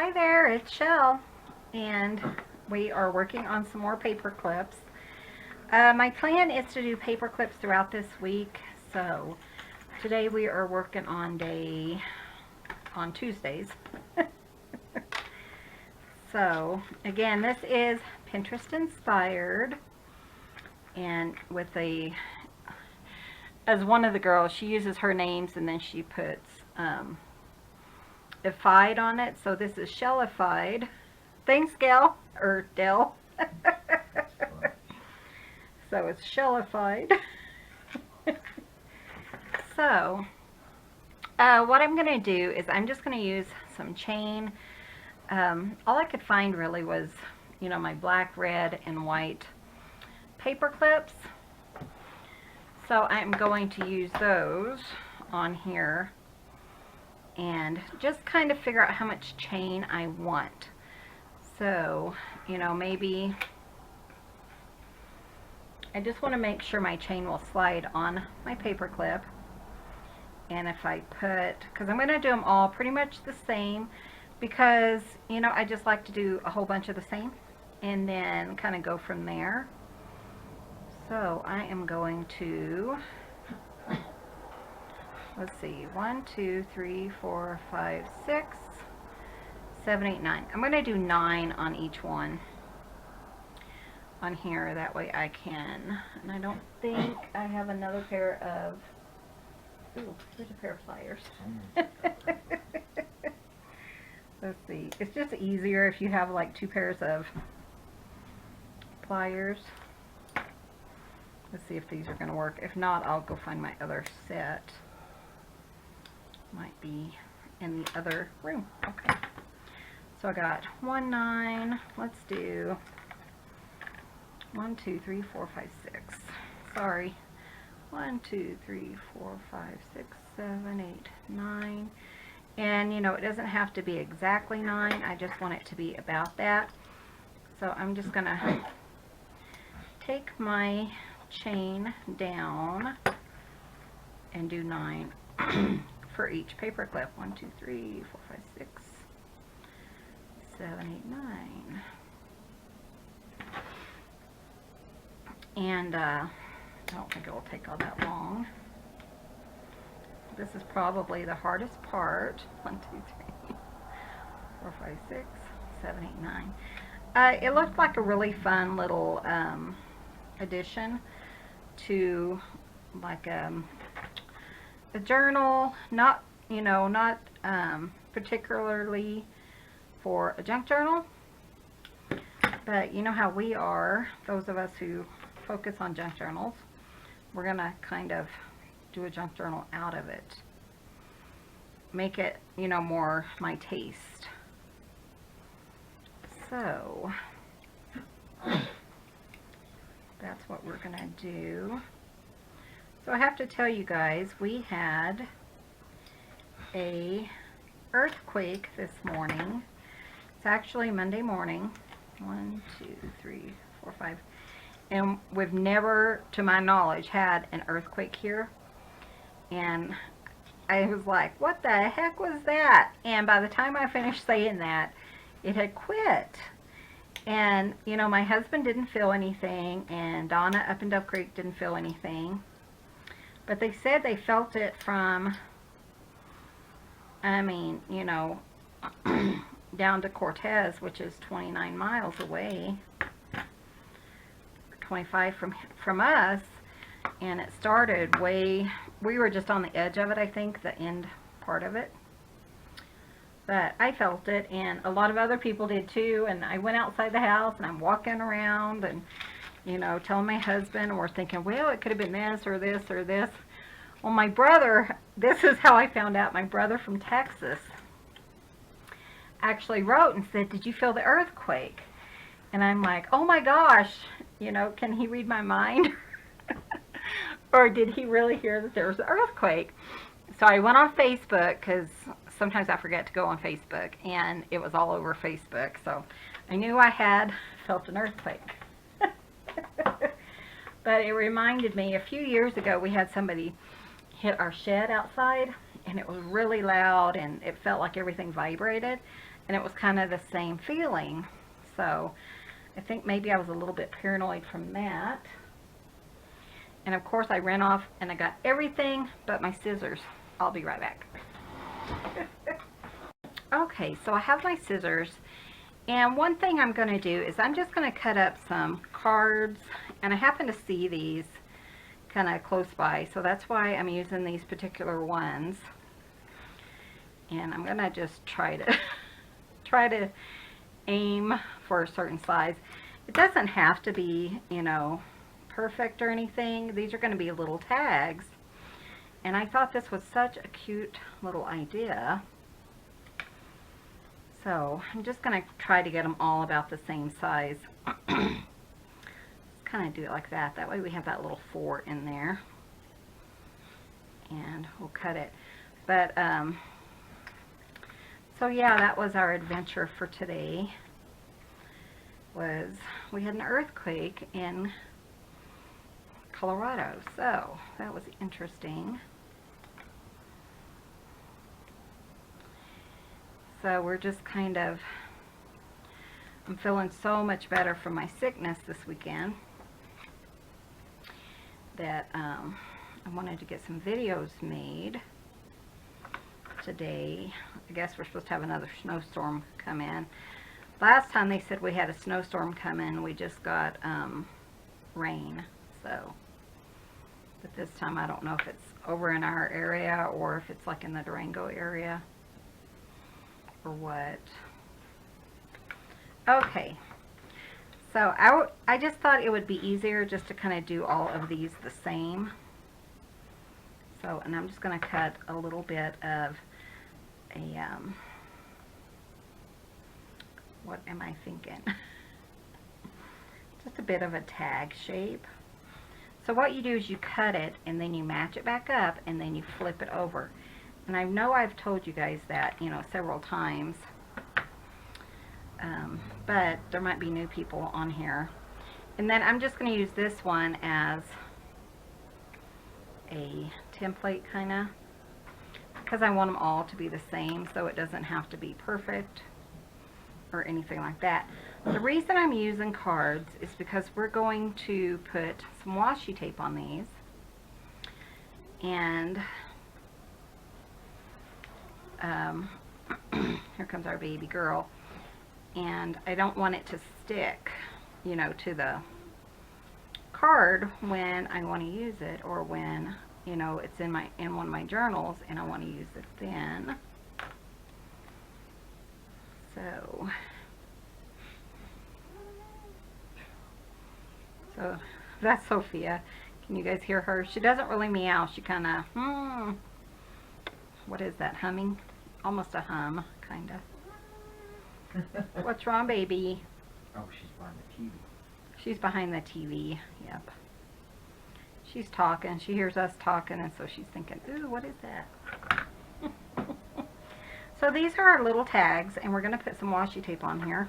Hi there, it's Shell, and we are working on some more paper clips. My plan is to do paper clips throughout this week, so today we are working on Tuesdays. So again, this is Pinterest inspired, and as one of the girls, she uses her names and then she puts ified on it. So this is Shellified. Thanks, Gail, or Dell. So it's Shellified. So what I'm going to do is I'm just going to use some chain. All I could find really was, my black, red, and white paper clips. So I'm going to use those on here and just kind of figure out how much chain I want. So, maybe I just want to make sure my chain will slide on my paper clip. And if I because I'm going to do them all pretty much the same, because, I just like to do a whole bunch of the same and then kind of go from there. So I am going to, let's see, 1, 2, 3, 4, 5, 6, 7, 8, 9. I'm going to do 9 on each one on here. That way I can, and I don't think I have another pair of, ooh, here's a pair of pliers. Let's see. It's just easier if you have like 2 pairs of pliers. Let's see if these are going to work. If not, I'll go find my other set. Might be in the other room. Okay. So I got 1, 9. Let's do 1, 2, 3, 4, 5, 6. Sorry. 1, 2, 3, 4, 5, 6, 7, 8, 9. And it doesn't have to be exactly 9. I just want it to be about that. So I'm just going to take my chain down and do 9 for each paper clip. 1, 2, 3, 4, 5, 6, 7, 8, 9. And I don't think it will take all that long. This is probably the hardest part. 1, 2, 3, 4, 5, 6, 7, 8, 9. It looked like a really fun little addition to like a journal, not particularly for a junk journal, but you know how we are, those of us who focus on junk journals, we're gonna kind of do a junk journal out of it, make it more my taste. So that's what we're gonna do. So I have to tell you guys, we had a earthquake this morning. It's actually Monday morning. 1, 2, 3, 4, 5. And we've never, to my knowledge, had an earthquake here. And I was like, what the heck was that? And by the time I finished saying that, it had quit. And, my husband didn't feel anything, and Donna up in Dove Creek didn't feel anything. But they said they felt it from, down to Cortez, which is 29 miles away, 25 from us. And it started we were just on the edge of it, I think, the end part of it. But I felt it, and a lot of other people did too. And I went outside the house, and I'm walking around, and telling my husband, and we're thinking, well, it could have been this or this or this. Well, my brother, this is how I found out. My brother from Texas actually wrote and said, did you feel the earthquake? And I'm like, oh my gosh, can he read my mind? Or did he really hear that there was an earthquake? So I went on Facebook, because sometimes I forget to go on Facebook, and it was all over Facebook. So I knew I had felt an earthquake. But it reminded me, a few years ago we had somebody hit our shed outside, and it was really loud, and it felt like everything vibrated, and it was kind of the same feeling. So I think maybe I was a little bit paranoid from that. And of course I ran off and I got everything but my scissors. I'll be right back. Okay, so I have my scissors, and one thing I'm going to do is I'm just going to cut up some cards, and I happen to see these kind of close by, so that's why I'm using these particular ones. And I'm going to just try to aim for a certain size. It doesn't have to be, you know, perfect or anything. These are going to be little tags, and I thought this was such a cute little idea. So I'm just going to try to get them all about the same size. Let's kind of do it like that. That way we have that little 4 in there. And we'll cut it. But, so yeah, that was our adventure for today. We had an earthquake in Colorado. So that was interesting. So we're just kind of, I'm feeling so much better from my sickness this weekend that I wanted to get some videos made today. I guess we're supposed to have another snowstorm come in. Last time they said we had a snowstorm come in, we just got rain. So, but this time I don't know if it's over in our area or if it's like in the Durango area or what. Okay, so I just thought it would be easier just to kind of do all of these the same. So, and I'm just going to cut a little bit of a, what am I thinking? Just a bit of a tag shape. So what you do is you cut it and then you match it back up and then you flip it over. And I know I've told you guys that, you know, several times, but there might be new people on here. And then I'm just going to use this one as a template kind of, because I want them all to be the same, so it doesn't have to be perfect or anything like that. The reason I'm using cards is because we're going to put some washi tape on these, and here comes our baby girl, and I don't want it to stick, you know, to the card when I want to use it, or when, you know, it's in one of my journals and I want to use it then. So that's Sophia. Can you guys hear her? She doesn't really meow. She kind of, what is that, humming? Almost a hum, kind of. What's wrong, baby? Oh, she's behind the TV. She's behind the TV, yep. She's talking. She hears us talking, and so she's thinking, ooh, what is that? So these are our little tags, and we're going to put some washi tape on here.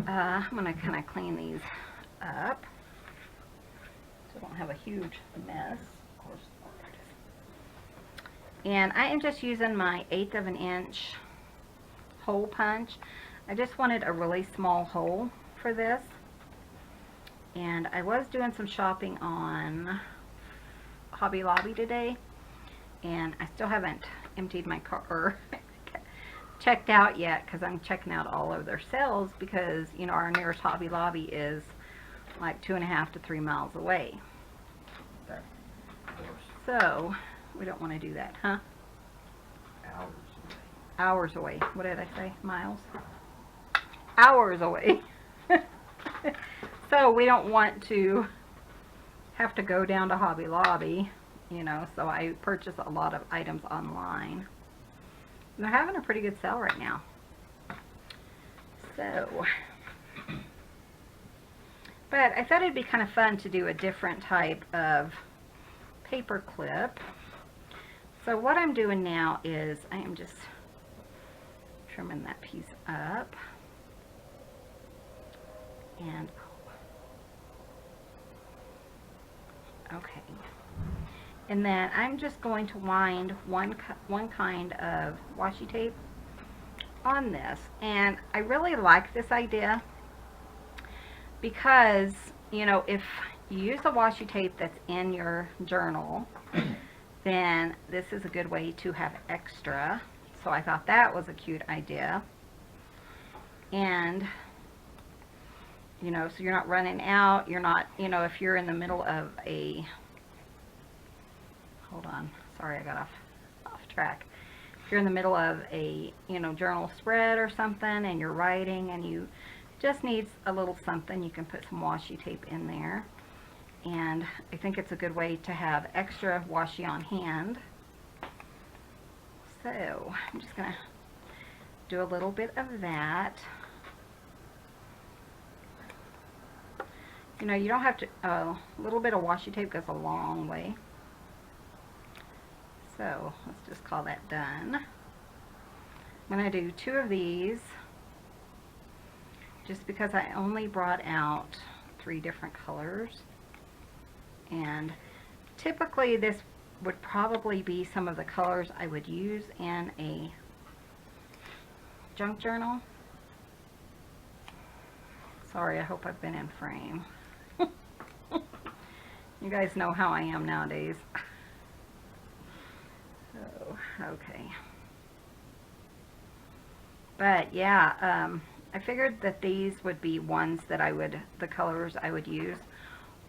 I'm going to kind of clean these up so I don't have a huge mess. Of course, oh, there it is. And I am just using my 1/8 of an inch hole punch. I just wanted a really small hole for this. And I was doing some shopping on Hobby Lobby today, and I still haven't emptied my car or checked out yet, because I'm checking out all of their sales, because, you know, our nearest Hobby Lobby is like 2.5 to 3 miles away. So we don't want to do that, huh? Hours away. What did I say? Miles? Hours away. So we don't want to have to go down to Hobby Lobby, you know, so I purchase a lot of items online. They're having a pretty good sale right now. So, but I thought it'd be kind of fun to do a different type of paper clip. So what I'm doing now is I am just trimming that piece up. And okay. And then I'm just going to wind one kind of washi tape on this. And I really like this idea because, you know, if you use the washi tape that's in your journal, then this is a good way to have extra. So I thought that was a cute idea. And, you know, so you're not running out, you're not, you know, if you're in the middle of a, hold on, sorry, I got off track. If you're in the middle of a, you know, journal spread or something and you're writing and you just need a little something, you can put some washi tape in there. And I think it's a good way to have extra washi on hand. So I'm just going to do a little bit of that. You know, you don't have to, a little bit of washi tape goes a long way. So let's just call that done. I'm going to do 2 of these just because I only brought out 3 different colors. And typically this would probably be some of the colors I would use in a junk journal. Sorry, I hope I've been in frame. You guys know how I am nowadays. Oh, okay. But yeah, I figured that these would be ones that I would, the colors I would use,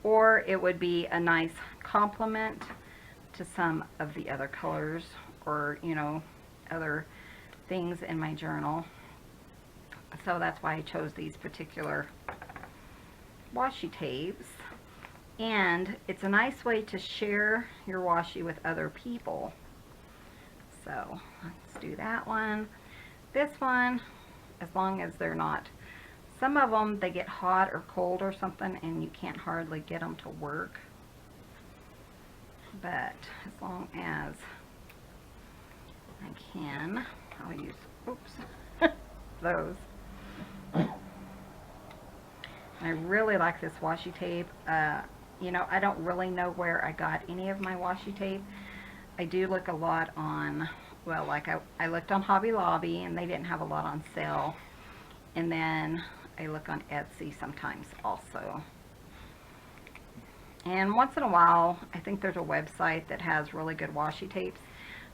or it would be a nice complement to some of the other colors, or, you know, other things in my journal. So that's why I chose these particular washi tapes. And it's a nice way to share your washi with other people. So let's do that one. This one, as long as they're not, some of them, they get hot or cold or something and you can't hardly get them to work. But as long as I can, I'll use, oops, those. I really like this washi tape. You know, I don't really know where I got any of my washi tape. I do look a lot on, well, like I looked on Hobby Lobby and they didn't have a lot on sale. And then I look on Etsy sometimes also. And once in a while, I think there's a website that has really good washi tapes,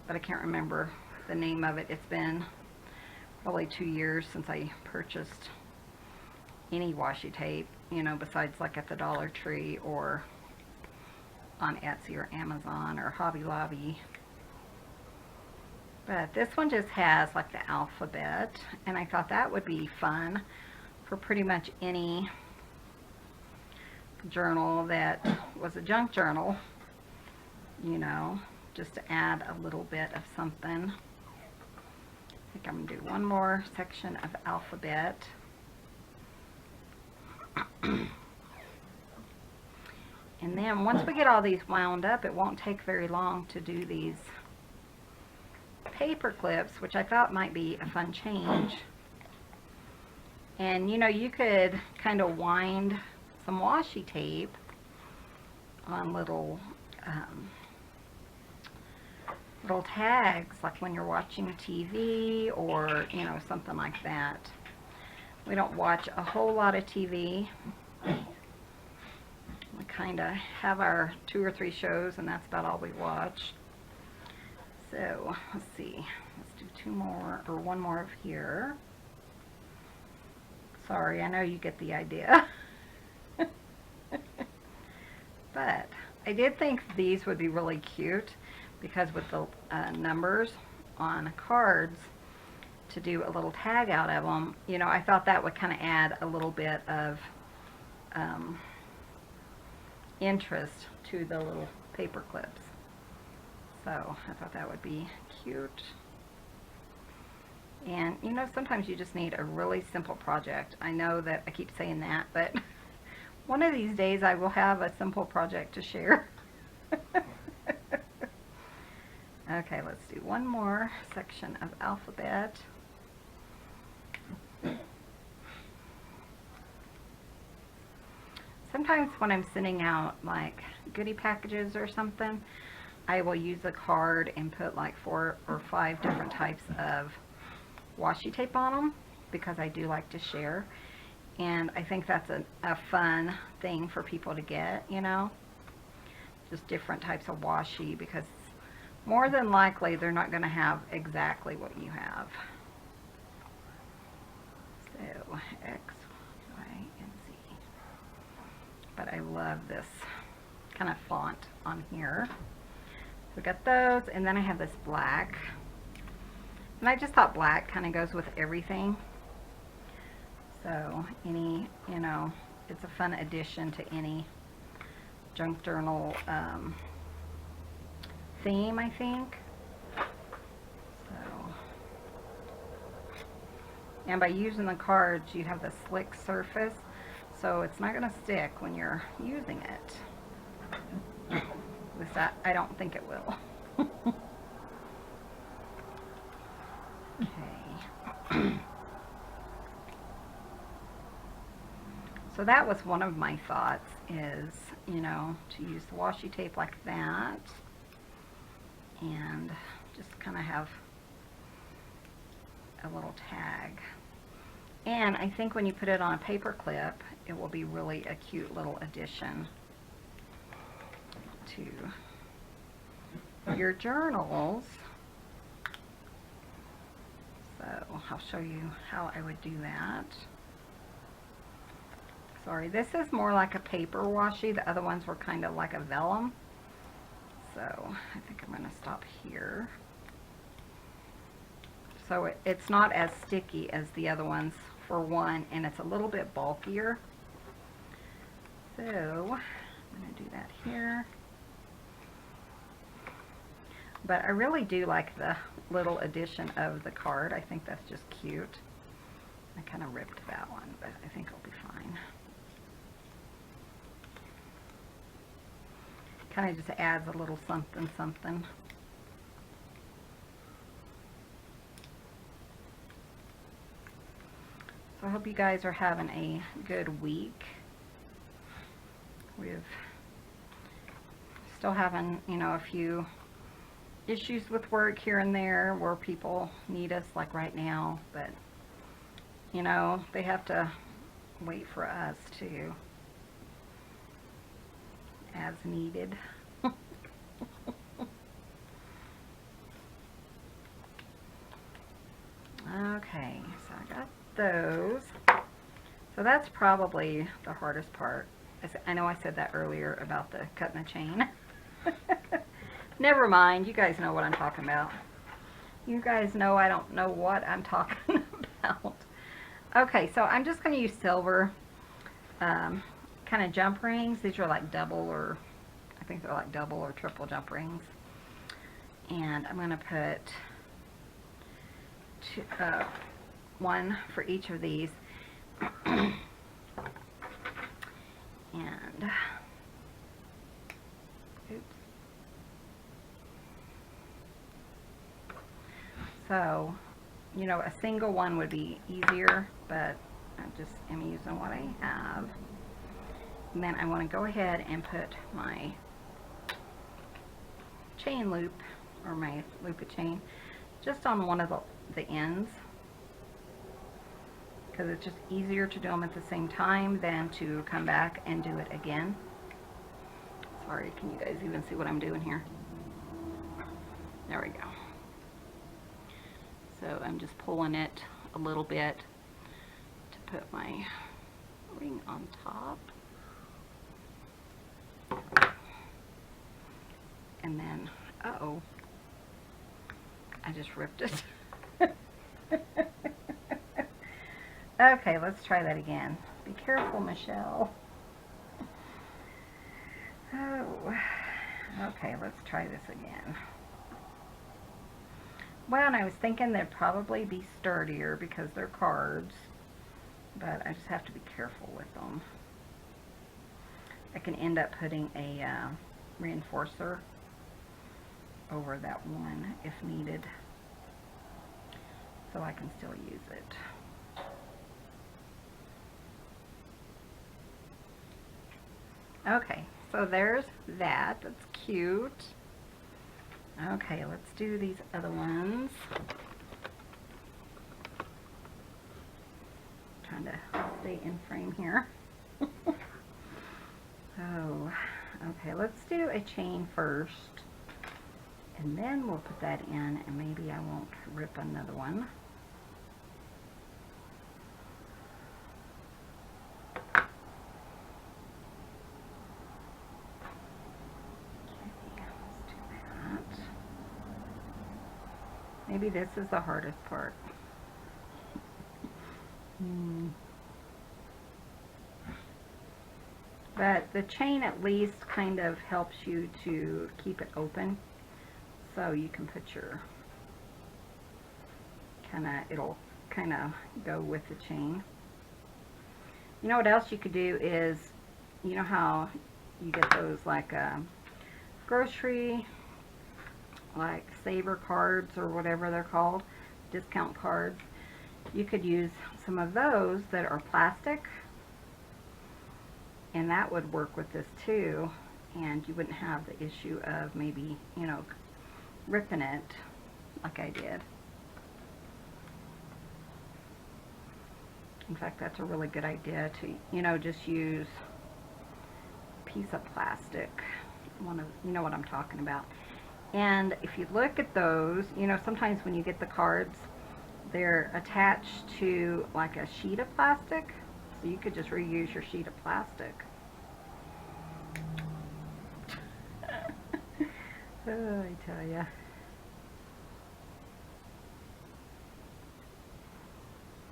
but I can't remember the name of it. It's been probably 2 years since I purchased any washi tape, you know, besides like at the Dollar Tree or on Etsy or Amazon or Hobby Lobby. But this one just has like the alphabet, and I thought that would be fun for pretty much any journal that was a junk journal, you know, just to add a little bit of something. I think I'm going to do one more section of alphabet. And then once we get all these wound up, it won't take very long to do these paper clips, which I thought might be a fun change. And you know, you could kind of wind some washi tape on little little tags, like when you're watching TV or, you know, something like that. We don't watch a whole lot of TV. We kind of have our 2 or 3 shows, and that's about all we watch. So let's see, let's do 2 more, or 1 more of here. Sorry, I know you get the idea. But I did think these would be really cute, because with the numbers on cards, to do a little tag out of them, you know, I thought that would kind of add a little bit of interest to the little paper clips. So I thought that would be cute. And you know, sometimes you just need a really simple project. I know that I keep saying that, but one of these days I will have a simple project to share. Okay, let's do 1 more section of alphabet. Sometimes when I'm sending out like goodie packages or something, I will use a card and put like 4 or 5 different types of washi tape on them, because I do like to share. And I think that's a fun thing for people to get, you know, just different types of washi, because more than likely they're not going to have exactly what you have. So X, Y, and Z. But I love this kind of font on here. So we got those, and then I have this black. And I just thought black kind of goes with everything. So any, you know, it's a fun addition to any junk journal theme, I think. So, and by using the cards, you have the slick surface, so it's not going to stick when you're using it. At least I don't think it will. Okay. So that was one of my thoughts, is, you know, to use the washi tape like that and just kind of have a little tag. And I think when you put it on a paper clip, it will be really a cute little addition to your journals. So I'll show you how I would do that. Sorry, this is more like a paper washi. The other ones were kind of like a vellum. So I think I'm going to stop here. So it's not as sticky as the other ones, for one, and it's a little bit bulkier. So I'm going to do that here. But I really do like the little addition of the card. I think that's just cute. I kind of ripped that one, but I think it'll be fine. Kind of just adds a little something something. So I hope you guys are having a good week. We've still having, you know, a few issues with work here and there where people need us, like right now, but you know, they have to wait for us too, as needed. Okay, so I got those. So that's probably the hardest part. I know I said that earlier about the cutting the chain. Never mind, you guys know what I'm talking about. You guys know I don't know what I'm talking about. Okay, so I'm just going to use silver kind of jump rings. These are like double, or I think they're like double or triple jump rings. And I'm going to put one for each of these. And oops. So, you know, a single one would be easier, but I just am using what I have. And then I want to go ahead and put my chain loop, or my loop of chain, just on one of the ends, because it's just easier to do them at the same time than to come back and do it again. Sorry, can you guys even see what I'm doing here? There we go. So I'm just pulling it a little bit to put my ring on top. And then, uh-oh, I just ripped it. Okay, let's try that again. Be careful, Michelle. Oh, okay, let's try this again. Well, and I was thinking they'd probably be sturdier because they're cards, but I just have to be careful with them. I can end up putting a reinforcer over that one if needed, so I can still use it. Okay, so there's that. That's cute. Okay, let's do these other ones. Trying to stay in frame here. Oh, okay, let's do a chain first. And then we'll put that in, and maybe I won't rip another one. Maybe this is the hardest part. But the chain at least kind of helps you to keep it open. So you can put your, it'll kind of go with the chain. You know what else you could do is, you know how you get those like grocery, like saver cards or whatever they're called, discount cards. You could use some of those that are plastic, and that would work with this too, and you wouldn't have the issue of maybe, you know, ripping it like I did. In fact, that's a really good idea to, you know, just use a piece of plastic. You know what I'm talking about. And if you look at those, you know, sometimes when you get the cards, they're attached to like a sheet of plastic. So you could just reuse your sheet of plastic. Oh, I tell ya.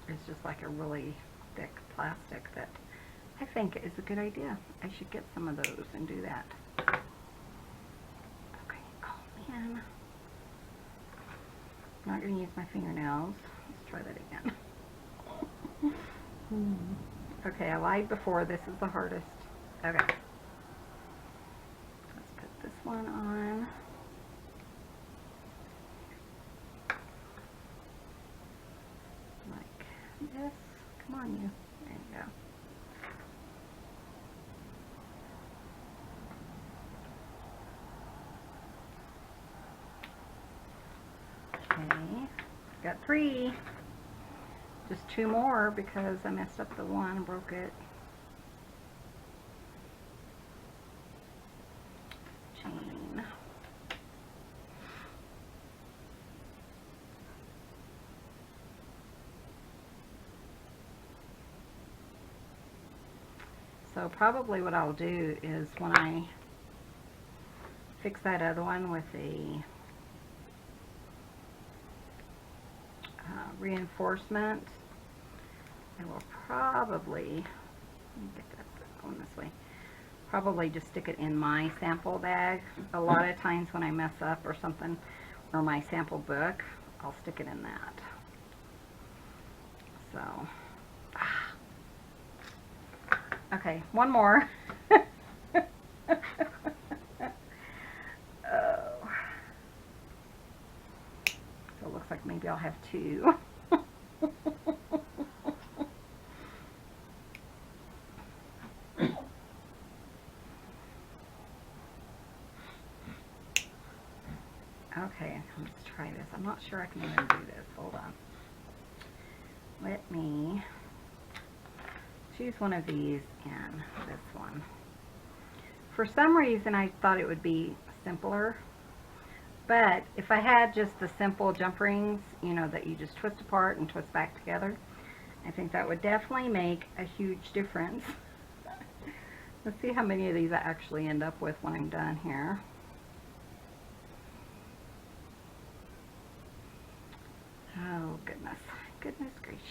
It's just like a really thick plastic that I think is a good idea. I should get some of those and do that. I'm not going to use my fingernails. Let's try that again. Okay, I lied before. This is the hardest. Okay. Let's put this one on. Like this. Come on, you. There you go. Okay, got 3. Just 2 more because I messed up the one and broke it. Chain. So probably what I'll do is when I fix that other one with a reinforcement, I will probably, let me get that going this way, probably just stick it in my sample bag. A lot of times when I mess up or something, or my sample book, I'll stick it in that. So, okay, one more. So it looks like maybe I'll have 2. Okay, let's try this. I'm not sure I can even do this. Hold on. Let me choose one of these and this one. For some reason, I thought it would be simpler. But if I had just the simple jump rings, you know, that you just twist apart and twist back together, I think that would definitely make a huge difference. Let's see how many of these I actually end up with when I'm done here. Oh, goodness. Goodness gracious.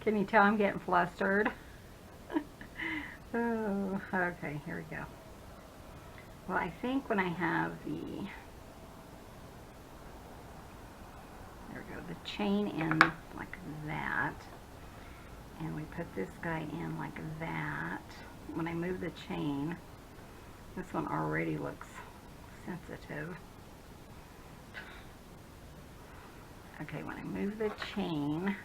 Can you tell I'm getting flustered? Oh, okay, here we go. Well, I think when I have the, there we go, the chain in like that, and we put this guy in like that, when I move the chain, this one already looks sensitive. Okay, when I move the chain,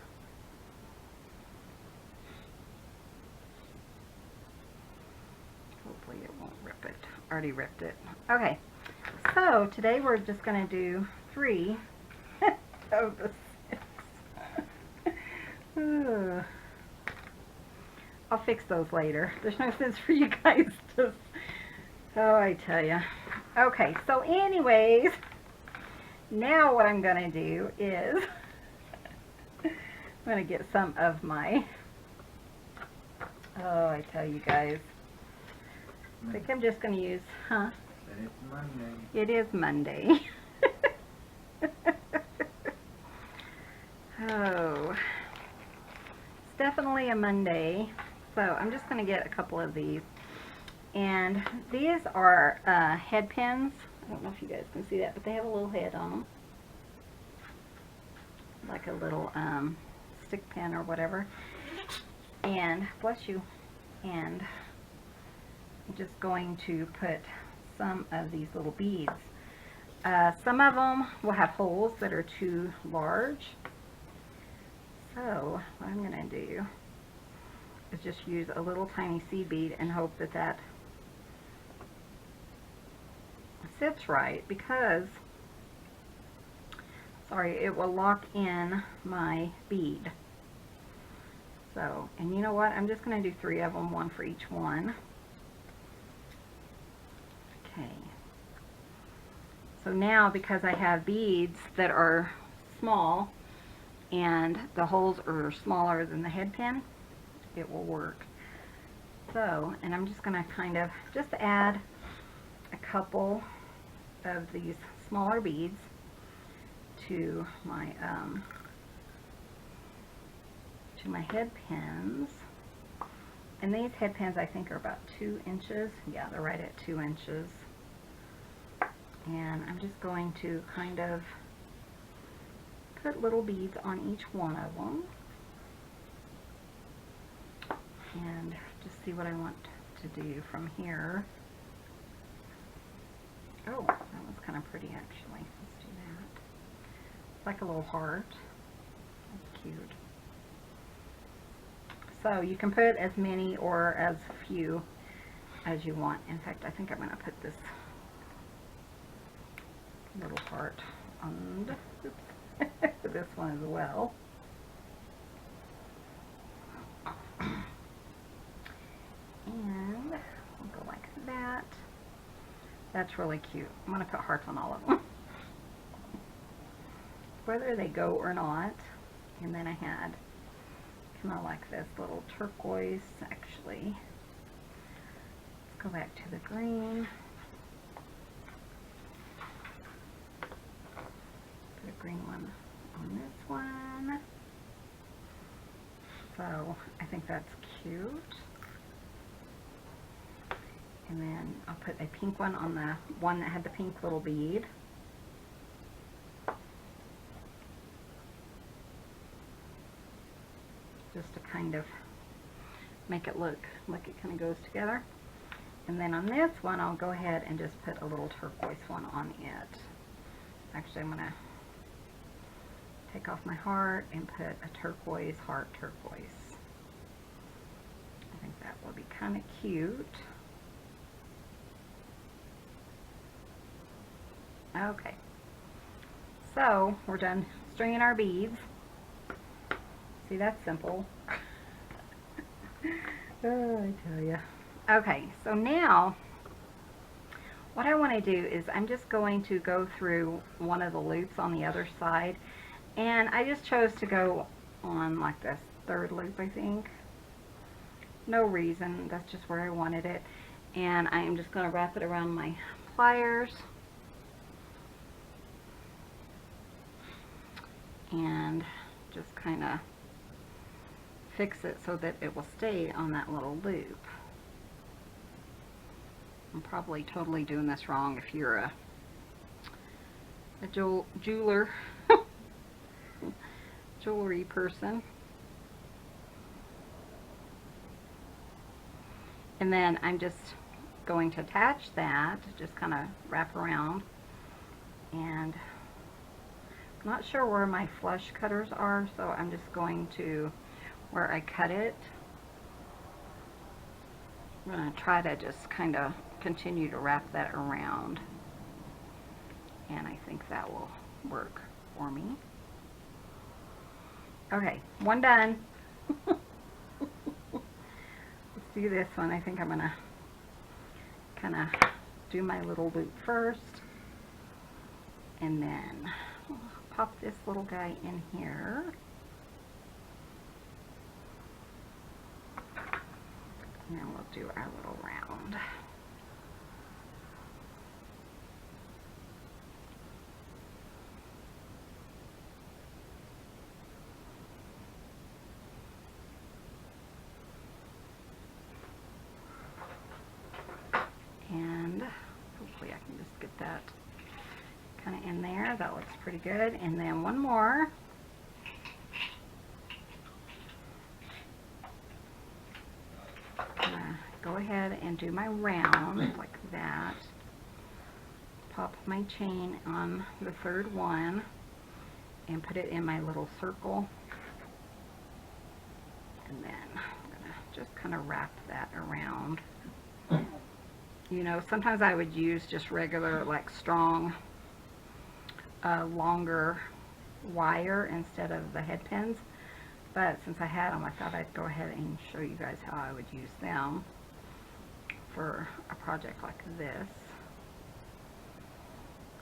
hopefully it won't rip it. Already ripped it. Okay, so today we're just going to do 3 of the 6. Ugh. I'll fix those later. There's no sense for you guys to... Oh, I tell you. Okay, so anyways, now what I'm going to do is I'm going to get some of my... Oh, I tell you guys. I think I'm just going to use... Huh? It's Monday. It is Monday. Oh. It's definitely a Monday. So I'm just going to get a couple of these. And these are head pins. I don't know if you guys can see that, but they have a little head on them. Like a little stick pin or whatever. And, bless you, and I'm just going to put some of these little beads. Some of them will have holes that are too large. So, what I'm going to do is just use a little tiny seed bead and hope that that sits right, because, sorry, it will lock in my bead. So, and you know what? I'm just going to do 3 of them, 1 for each one. Okay. So now, because I have beads that are small and the holes are smaller than the head pin, it will work. So, and I'm just going to kind of just add a couple of these smaller beads to my head pins. And these head pins I think are about 2 inches. Yeah, they're right at 2 inches. And I'm just going to kind of put little beads on each one of them. And just see what I want to do from here. Oh, that was kind of pretty actually. Let's do that. It's like a little heart. That's cute. So you can put as many or as few as you want. In fact, I think I'm going to put this little heart on this one as well. And we'll go like that. That's really cute. I'm going to put hearts on all of them, whether they go or not. And then I had kind of like this little turquoise, actually. Let's go back to the green. Put a green one on this one. So I think that's cute. And then I'll put a pink one on the one that had the pink little bead. Just to kind of make it look like it kind of goes together. And then on this one, I'll go ahead and just put a little turquoise one on it. Actually, I'm going to take off my heart and put a turquoise heart turquoise. I think that will be kind of cute. Okay, so we're done stringing our beads. See, that's simple. Oh, I tell you. Okay, so now what I want to do is I'm just going to go through one of the loops on the other side, and I just chose to go on like this 3rd loop, I think. No reason, that's just where I wanted it. And I am just going to wrap it around my pliers. And just kind of fix it so that it will stay on that little loop. I'm probably totally doing this wrong if you're a jeweler, jewelry person. And then I'm just going to attach that, just kind of wrap around. And I'm not sure where my flush cutters are, so I'm just going to, where I cut it, I'm going to try to just kind of continue to wrap that around. And I think that will work for me. Okay, one done. Let's do this one. I think I'm going to kind of do my little loop first. And then pop this little guy in here. And then we'll do our little round. And hopefully I can just get that kind of in there. That looks pretty good. And then one more. Go ahead and do my round like that. Pop my chain on the third one and put it in my little circle. And then I'm going to just kind of wrap that around. You know, sometimes I would use just regular, like strong, longer wire instead of the head pins. But since I had them, I thought I'd go ahead and show you guys how I would use them for a project like this.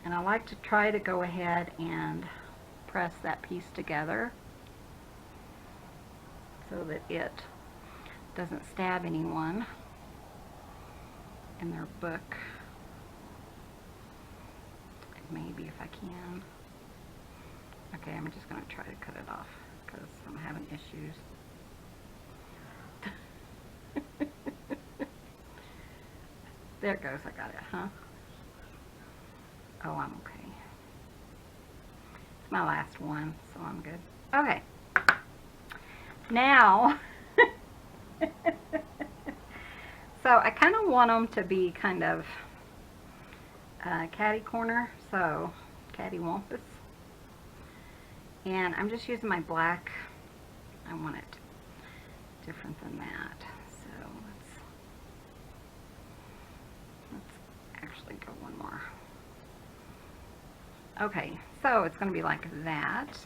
And I like to try to go ahead and press that piece together so that it doesn't stab anyone in their book. Maybe if I can. Okay, I'm just going to try to cut it off because I'm having issues. There it goes, I got it, huh? Oh, I'm okay. It's my last one, so I'm good. Okay. Now, so I kind of want them to be kind of catty corner, so catty wampus. And I'm just using my black. I want it different than that. So let's actually go one more. Okay, so it's going to be like that.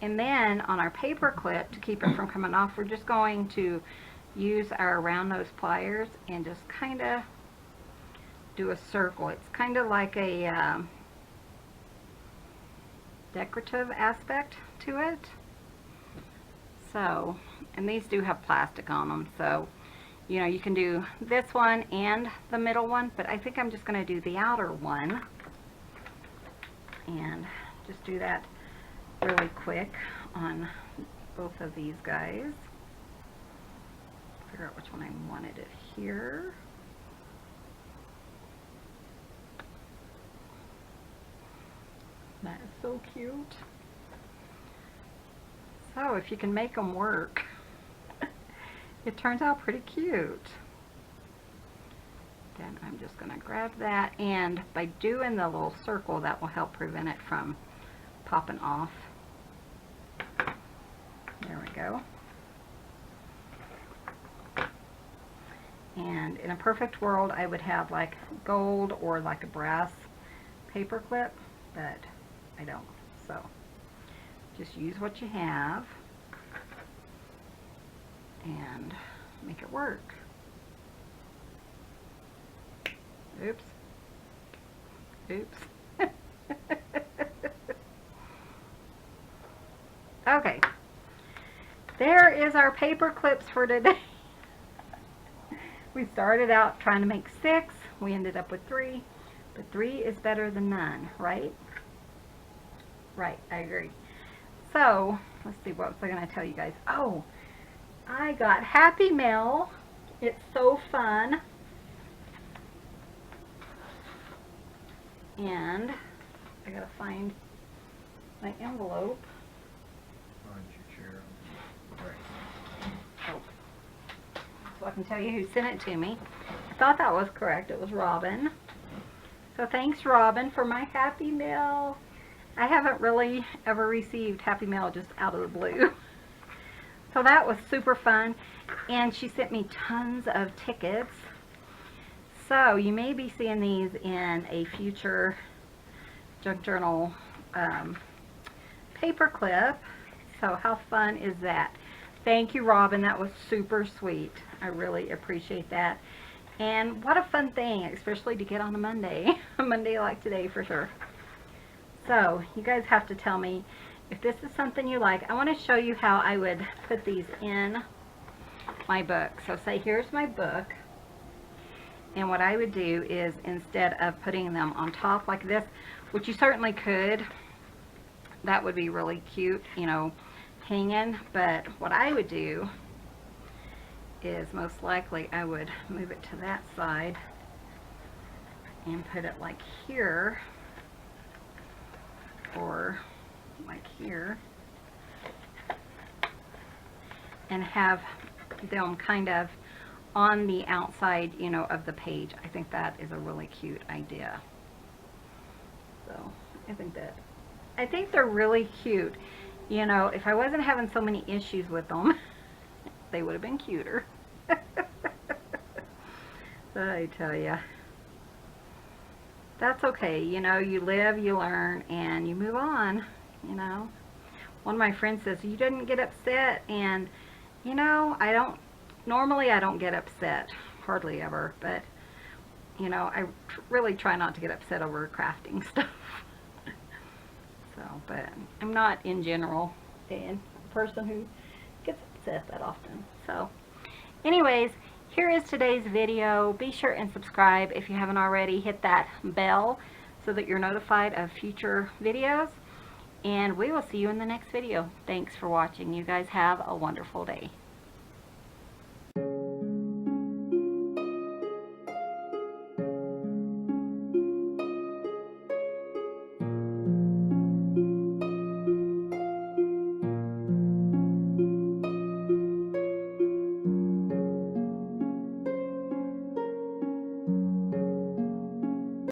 And then on our paper clip, to keep it from coming off, we're just going to use our round nose pliers and just kind of do a circle. It's kind of like a decorative aspect to it. So, and these do have plastic on them, so you know you can do this one and the middle one, but I think I'm just going to do the outer one and just do that really quick on both of these guys. Figure out which one I wanted it here. That is so cute. So if you can make them work, it turns out pretty cute. Then I'm just going to grab that, and by doing the little circle, that will help prevent it from popping off. There we go. And in a perfect world, I would have like gold or like a brass paper clip, but I don't. So just use what you have and make it work. Oops. Oops. Okay. There is our paper clips for today. We started out trying to make 6. We ended up with 3. But 3 is better than none, right? Right, I agree. So, let's see, what was I going to tell you guys? Oh, I got Happy Mail. It's so fun. And I got to find my envelope. Oh. So I can tell you who sent it to me. I thought that was correct. It was Robin. So thanks, Robin, for my Happy Mail. I haven't really ever received Happy Mail just out of the blue. So that was super fun. And she sent me tons of tickets. So you may be seeing these in a future Junk Journal paperclip. So how fun is that? Thank you, Robin. That was super sweet. I really appreciate that. And what a fun thing, especially to get on a Monday. A Monday like today for sure. So you guys have to tell me if this is something you like. I want to show you how I would put these in my book. So say here's my book. And what I would do is, instead of putting them on top like this, which you certainly could, that would be really cute, you know, hanging. But what I would do is, most likely I would move it to that side and put it like here, or like here, and have them kind of on the outside, you know, of the page. I think that is a really cute idea. So I think they're really cute. You know, if I wasn't having so many issues with them, they would have been cuter. I tell ya, that's okay. You know, you live, you learn, and you move on. You know, one of my friends says, you didn't get upset, and you know, normally I don't get upset, hardly ever, but you know, I really try not to get upset over crafting stuff. So, but I'm not in general a person who gets upset that often. So anyways, here is today's video. Be sure and subscribe if you haven't already. Hit that bell so that you're notified of future videos, and we will see you in the next video. Thanks for watching. You guys have a wonderful day.